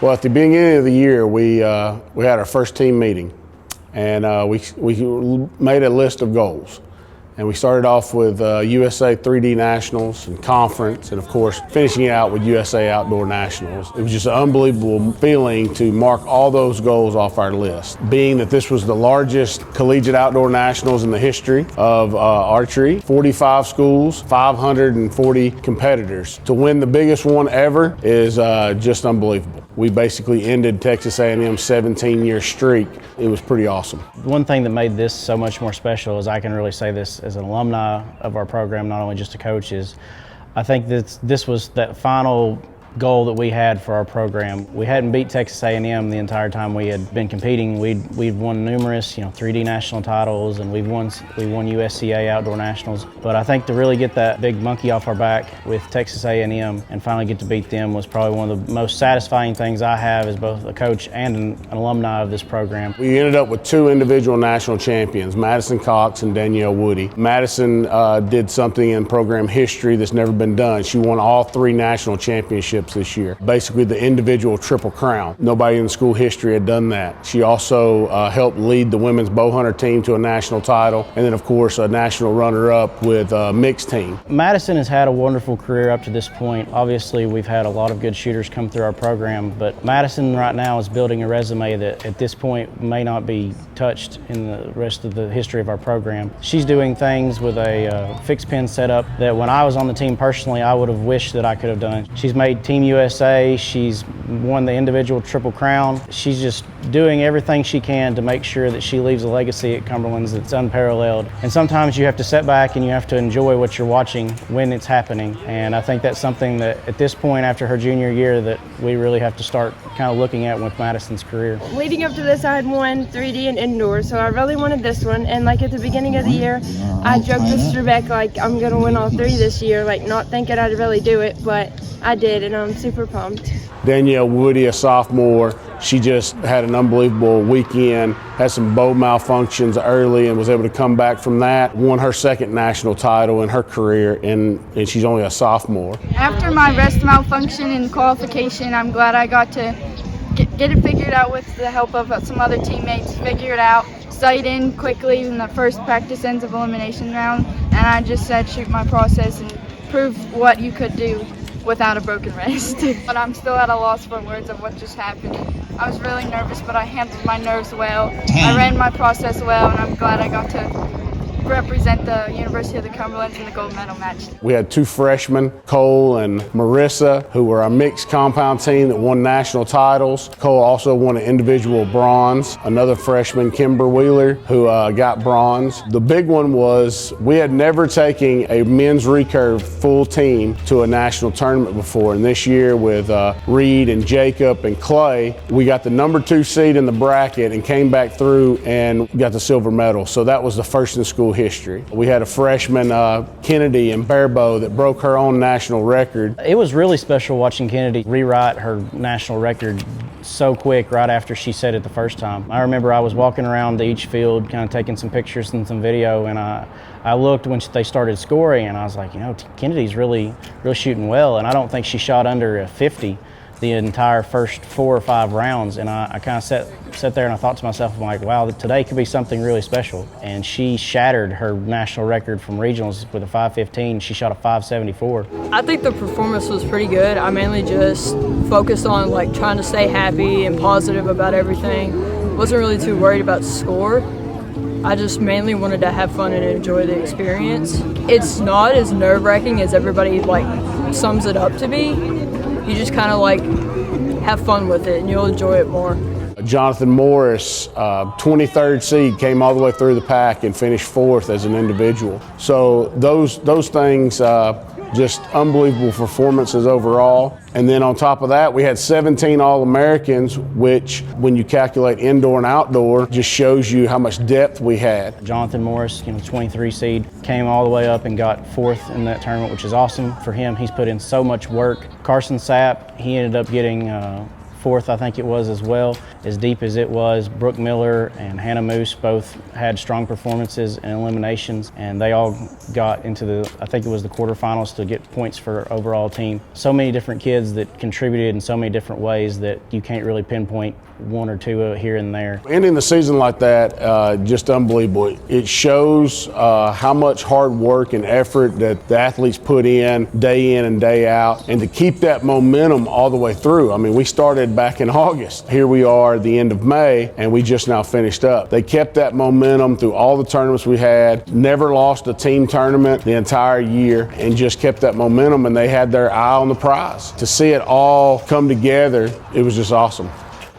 Well, at the beginning of the year, we had our first team meeting, and we made a list of goals. And we started off with USA 3D Nationals and Conference, and of course, finishing it out with USA Outdoor Nationals. It was just an unbelievable feeling to mark all those goals off our list. Being that this was the largest collegiate outdoor nationals in the history of archery, 45 schools, 540 competitors. To win the biggest one ever is just unbelievable. We basically ended Texas A&M's 17-year streak. It was pretty awesome. One thing that made this so much more special is I can really say this as an alumni of our program, not only just a coach, is I think that this was that final goal that we had for our program. We hadn't beat Texas A&M the entire time we had been competing. We'd won numerous, 3D national titles, and we won USCA Outdoor Nationals. But I think to really get that big monkey off our back with Texas A&M and finally get to beat them was probably one of the most satisfying things I have as both a coach and an alumni of this program. We ended up with two individual national champions, Madison Cox and Danielle Woody. Madison did something in program history that's never been done. She won all 3 national championships this year. Basically the individual triple crown. Nobody in school history had done that. She also helped lead the women's bow hunter team to a national title, and then of course a national runner-up with a mixed team. Madison has had a wonderful career up to this point. Obviously we've had a lot of good shooters come through our program, but Madison right now is building a resume that at this point may not be touched in the rest of the history of our program. She's doing things with a fixed pin setup that when I was on the team personally I would have wished that I could have done. She's made Team USA, she's won the individual triple crown. She's just doing everything she can to make sure that she leaves a legacy at Cumberlands that's unparalleled. And sometimes you have to sit back and you have to enjoy what you're watching when it's happening. And I think that's something that at this point after her junior year that we really have to start kind of looking at with Madison's career. Leading up to this I had won 3D and indoor, so I really wanted this one. And like at the beginning of the year, I joked with Trebek like I'm gonna win all 3 this year, like not thinking I'd really do it, but I did, and I'm super pumped. Danielle Woody, a sophomore, she just had an unbelievable weekend, had some bow malfunctions early and was able to come back from that, won her 2nd national title in her career, and she's only a sophomore. After my wrist malfunction in qualification, I'm glad I got to get it figured out with the help of some other teammates, figure it out, sight in quickly in the first practice ends of elimination round, and I just said shoot my process and prove what you could do without a broken wrist. But I'm still at a loss for words of what just happened. I was really nervous, but I handled my nerves well. I ran my process well, and I'm glad I got to represent the University of the Cumberlands in the gold medal match. We had 2 freshmen, Cole and Marissa, who were our mixed compound team that won national titles. Cole also won an individual bronze. Another freshman, Kimber Wheeler, who got bronze. The big one was we had never taken a men's recurve full team to a national tournament before, and this year with Reed and Jacob and Clay, we got the number 2 seed in the bracket and came back through and got the silver medal. So that was the first in school history. We had a freshman, Kennedy in barebow, that broke her own national record. It was really special watching Kennedy rewrite her national record so quick right after she set it the first time. I remember I was walking around each field kind of taking some pictures and some video, and I looked when they started scoring and I was like, Kennedy's really shooting well, and I don't think she shot under a 50 the entire first 4 or 5 rounds, and I kind of sat there and I thought to myself, I'm like, wow, today could be something really special. And she shattered her national record from regionals with a 5.15. She shot a 5.74. I think the performance was pretty good. I mainly just focused on like trying to stay happy and positive about everything. Wasn't really too worried about score. I just mainly wanted to have fun and enjoy the experience. It's not as nerve-wracking as everybody like sums it up to be. You just kind of like have fun with it and you'll enjoy it more. Jonathan Morris, 23rd seed, came all the way through the pack and finished 4th as an individual. So those things, just unbelievable performances overall. And then on top of that, we had 17 All-Americans, which when you calculate indoor and outdoor, just shows you how much depth we had. Jonathan Morris, 23 seed, came all the way up and got 4th in that tournament, which is awesome for him. He's put in so much work. Carson Sapp, he ended up getting fourth, I think it was as well, as deep as it was. Brooke Miller and Hannah Moose both had strong performances in eliminations, and they all got into I think it was the quarterfinals to get points for overall team. So many different kids that contributed in so many different ways that you can't really pinpoint one or two here and there. Ending the season like that, just unbelievable. It shows how much hard work and effort that the athletes put in and day out, and to keep that momentum all the way through. I mean, we started back in August. Here we are at the end of May, and we just now finished up. They kept that momentum through all the tournaments we had, never lost a team tournament the entire year, and just kept that momentum, and they had their eye on the prize. To see it all come together, it was just awesome.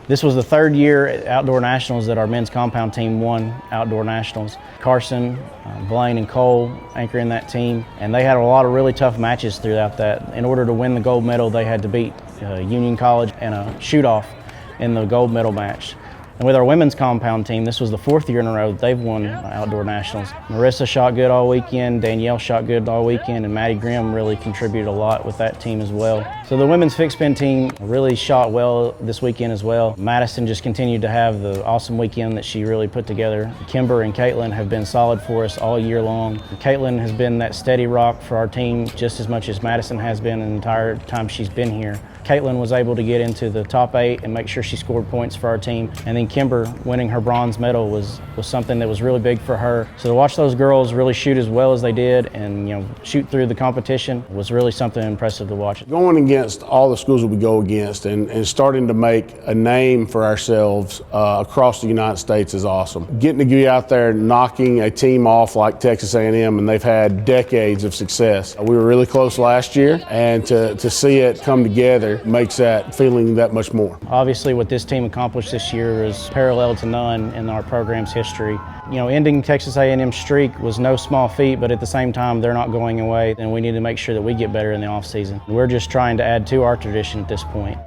This was the third year at Outdoor Nationals that our men's compound team won Outdoor Nationals. Carson, Blaine, and Cole anchoring that team, and they had a lot of really tough matches throughout that. In order to win the gold medal, they had to beat Union College in a shoot-off in the gold medal match. And with our women's compound team, this was the fourth year in a row that they've won Outdoor Nationals. Marissa shot good all weekend, Danielle shot good all weekend, and Maddie Grimm really contributed a lot with that team as well. So the women's fixed pin team really shot well this weekend as well. Madison just continued to have the awesome weekend that she really put together. Kimber and Caitlin have been solid for us all year long. Caitlin has been that steady rock for our team just as much as Madison has been the entire time she's been here. Caitlin was able to get into the top 8 and make sure she scored points for our team. And then Kimber winning her bronze medal was something that was really big for her. So to watch those girls really shoot as well as they did and shoot through the competition was really something impressive to watch. Going against all the schools that we go against and starting to make a name for ourselves across the United States is awesome. Getting to get out there knocking a team off like Texas A&M, and they've had decades of success. We were really close last year, and to see it come together makes that feeling that much more. Obviously, what this team accomplished this year is parallel to none in our program's history. Ending Texas A&M's streak was no small feat, but at the same time, they're not going away, and we need to make sure that we get better in the off season. We're just trying to add to our tradition at this point.